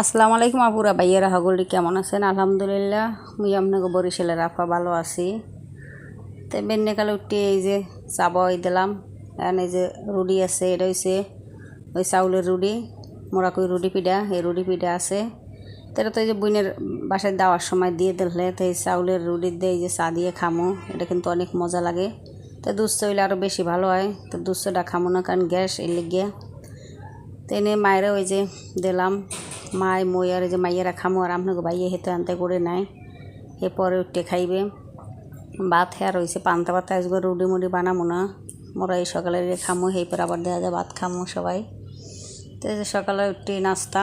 আসসালামু আলাইকুম আপুরা ভাইয়েরা হগলি কেমন আছেন? আলহামদুলিল্লাহ মুই আপনাকে বরিশালের আপা ভালো আছি। তো বেন্যকালে উঠে এই যে চা বই দিলাম। এখন এই যে রুটি আছে, এটা হচ্ছে ওই চাউলের রুটি, মোরাকই রুটি পিঠা, এই রুটি পিঠা আছে। তো এটা তো এই যে বইনের বাসায় দেওয়ার সময় দিয়ে দিলে তো এই চাউলের রুটি দিয়ে এই যে চা দিয়ে খামো, এটা কিন্তু অনেক মজা লাগে। তো দুধ চা হইলে আরও বেশি ভালো হয়। তো দুধ চাটা খামো না, কারণ গ্যাস এর লেগে। তো এনে মায়েরা ওই যে দিলাম, মাই মই আর যে মাইয়েরা খামো, আর আপনাকে ভাইয়ে হেতে আনতে করে নাই, এ পরে উঠতে খাইবে। ভাত হেয়ার হয়েছে পান্তা ভাত, আজকে রুটি মুড়ি বানাবো না, মোরা এই সকালে খামো, এই পরে আবার দেখা যায় ভাত খামো সবাই। তো এই যে সকালে উঠতে নাস্তা।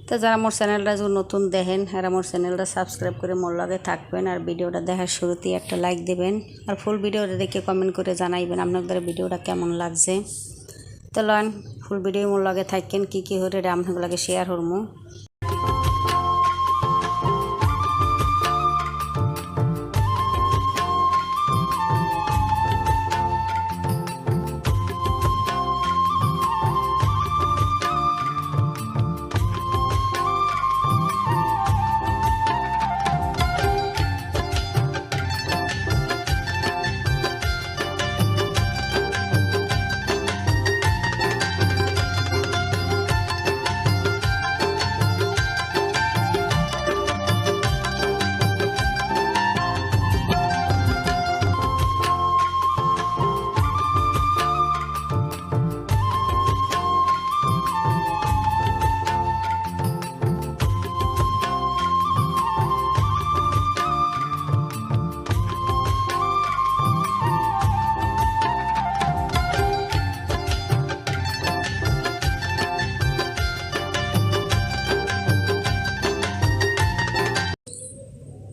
তো যারা মোর চ্যানেলটা যদি নতুন দেখেন, আর মোর চ্যানেলটা সাবস্ক্রাইব করে মোর লগে থাকবেন, আর ভিডিওটা দেখার শুরুতেই একটা লাইক দেবেন, আর ফুল ভিডিওটা দেখে কমেন্ট করে জানাইবেন আপনাদের ভিডিওটা কেমন লাগছে। তো লন ফুল ভিডিও মোর লগে থাকেন, কী হরে আপনাদের লগে শেয়ার করবো।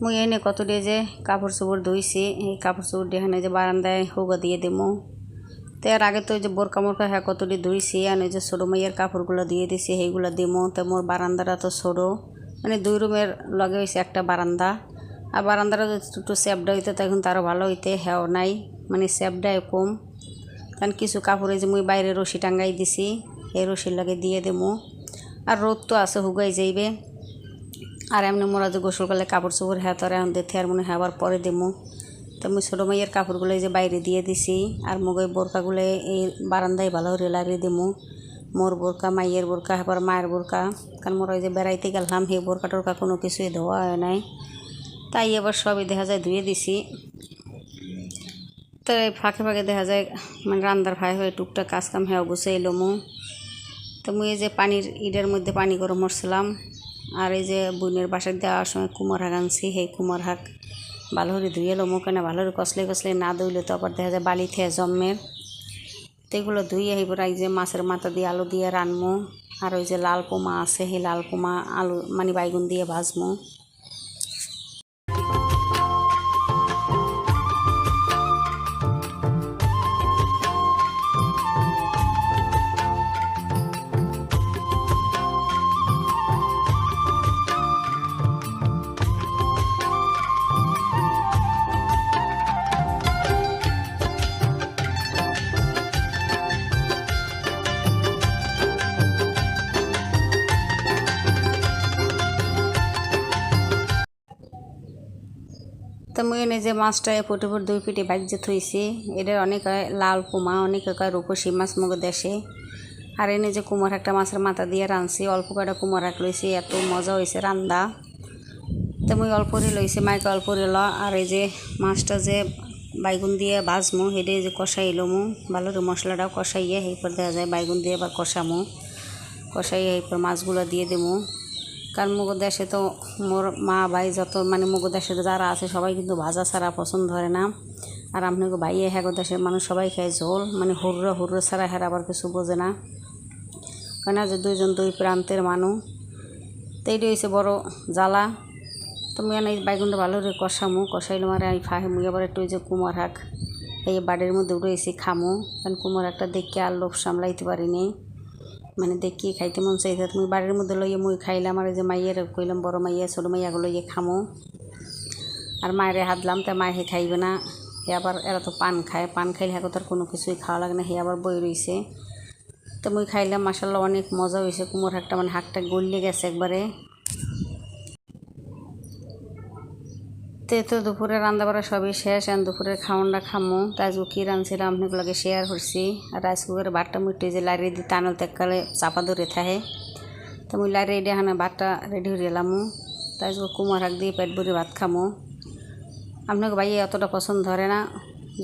মুই এনে কতটি যে কাপড় চোপড় ধুইছি, এই কাপড় চোপড় এখানে যে বারান্দায় হুগা দিয়ে দেবো। তো এর আগে তো যে বোরকা মোরকা হ্যাঁ কতটি ধুইছি, আর ওই যে ছোটো মাইয়ের কাপড়গুলো দিয়ে দিছি, সেইগুলো দিমো। তো মোর বারান্দাটা তো ছোটো, মানে 2 রুমের লগে হয়েছে একটা বারান্দা, আর বারান্দাটা একটু স্যাপডা হইতে তখন তারও ভালো হইতে, হ্যাঁ নাই মানে স্যাপডায় কম। কারণ কিছু কাপড়ে যে মুই বাইরে রশি টাঙ্গাই দিছি, এই রশির লাগে দিয়ে দেবো। আর রোদ তো আছে, হুগাই যাইবে। আর এমনি মোরা যে গোসল করলে কাপড় চোপড় হ্যাঁ তোরা এখন দেখতে আর মনে হয় আবার পরে দেবো। তো মুই ছোটো মাইয়ের কাপড়গুলো যে বাইরে দিয়ে দিছি, আর মুগই বোরকাগুলো এই বারান্দায় ভালো রেলারে দেবো। মোর বোরকা, মাইয়ের বোরকা, আবার মায়ের বোরকা, কারণ মোরা ওই যে বেড়াইতে গেলাম, সেই বোরকা টোরকা কোনো কিছুই ধোয়া হয় নাই, তাই এবার সবই দেখা যায় ধুয়ে দিছি। তো এই ফাঁকে ফাঁকে দেখা যায় মানে রান্দার ভাই হয়ে টুকটাক কাজ কাম হ্যাঁ গুছিয়ে এলো মু। তো মুই এই যে পানির ইডের মধ্যে পানি গরম করছিলাম, আর এই যে বোনের বাসায় দেওয়ার সময় কুমড় শাক আনছি, সেই কুমড় শাক ভালো করে ধুয়ে এলো মুখ, কেন ভালো করে কষলে কষলে না ধুইলে তো আবার দেখা যায় বালি খেয়ে জন্মের। তো এগুলো ধুয়ে এবার এই যে মাছের মাথা দিয়ে আলু দিয়ে রানমো, আর ওই যে লাল পোমা আছে, সেই লাল পোমা আলু মানে বাইগুন দিয়ে ভাজমো। তো মুই এনে যে মাছটা ফুটে 2 পিঠে বাজ্যে থইছি, এটার অনেক হয় লাল পোমা, অনেক হয় রূপসী মাছ মগো দেশে। আর এনে যে কুমড় একটা মাছের মাথা দিয়ে রাঁধছি, অল্প কটা কুমড় শাক লইছি, এত মজা হয়েছে রান্দা। তো মুই অল্প লইছি, মাইকে অল্প ল। আর এই যে মাছটা যে বাইগুন দিয়ে ভাজমো, সেটাই যে কষাই লমু ভালো করে, মশলাটাও কষাইয়ে এরপর দেখা যায় বাইগুন দিয়ে আবার কষামো, কষাইয়ে এরপর মাছগুলো দিয়ে দেবো। কারণ মুগো দেশে তো মোর মা ভাই যত মানে মুগো দেশে যারা আছে সবাই কিন্তু ভাজা ছাড়া পছন্দ ধরে না। আর আপনাকে ভাইয়ে হ্যাঁ দেশের মানুষ সবাই খায় ঝোল, মানে হুর্র ছাড়া হ্যাঁ আবার কিছু বোঝে না, কেন যে 2 প্রান্তের মানুষ। তো এইটা হয়েছে বড় জ্বালা। তো মুই এই বাইগুনটা ভালো করে কষাইলাম, আর এই ফাঁকে মুই আবার একটু ওই যে কুমড় শাক এই বাড়ির মধ্যে উঠেছি খামো, কারণ কুমড় শাকটা দেখে আর লোভ সামলাইতে পারিনি, মানে দেখি খাইতে মন চাইছে। তুমি বাড়ির মধ্যে লইয়ে মুই খাইলাম, আর এই যে মাইয়ের কইলাম বড় মাইয়া ছোটো মাইয়াগুলো লইয়ে খামো। আর মায়ের হাতলাম, তা মায়ে হে খাইবে না, হে আবার এরা তো পান খায়, পান খাইলে হ্যাঁ তার কোনো কিছুই খাওয়া লাগে না, হে আবার বই রইছে। তো মুই খাইলাম, মাসাল্লাহ অনেক মজা হয়েছে। কুমোর শাকটা মানে হাঁকটা গলিয়ে গেছে একবারে। তো দুপুরে রান্না বাড়া সবই শেষ, আর দুপুরের খাওয়ানটা খামো। তো আজকে কী রাঁধছিলাম আপনাগুলোকে শেয়ার করছি। আর রাইস কুকারে ভাতটা মুইটে যে লাড়ি দিয়ে টানল তেকালে চাপা ধরে থাকে, তো মুই লাড়ি দিয়ে এখানে ভাতটা রেডি হয়ে এলাম। তো আজকে কুমোর শাক দিয়ে পেট ভরে ভাত খামো। আপনাকে ভাই অতটা পছন্দ ধরে না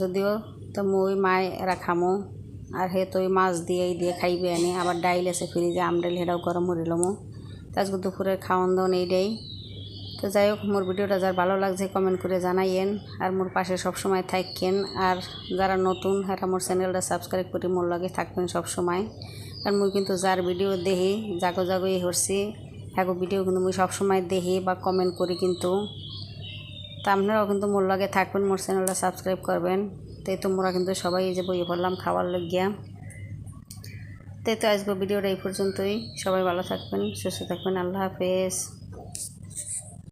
যদিও, তো মুই মায় এরা খামো। আর হে তো ওই মাছ দিয়ে খাইবে আনি। আবার ডাইল আছে ফ্রিজে, আমডাইল সেটাও গরম করে লমো। তো আজকে দুপুরের খাওয়ান দাওয়ান এইটাই। তো যাই হোক, মোর ভিডিওটা যার ভালো লাগছে কমেন্ট করে জানাইয়েন, আর মোর পাশে সবসময় থাকেন। আর যারা নতুন তারা মোর চ্যানেলটা সাবস্ক্রাইব করে মোর লগে থাকবেন সবসময়। আর মুই কিন্তু যার ভিডিও দেখি জাগো করছি, হ্যাঁ ভিডিও কিন্তু মুই সবসময় দেখি বা কমেন্ট করি কিন্তু। তা আপনারাও কিন্তু মোর লগে থাকবেন, মোর চ্যানেলটা সাবস্ক্রাইব করবেন। তাই তোমরা কিন্তু সবাই এই যে বইয়ে পড়লাম খাওয়ার লাগিয়া। তাই তো আজকে ভিডিওটা এই পর্যন্তই। সবাই ভালো থাকবেন, সুস্থ থাকবেন। আল্লাহ হাফেজ।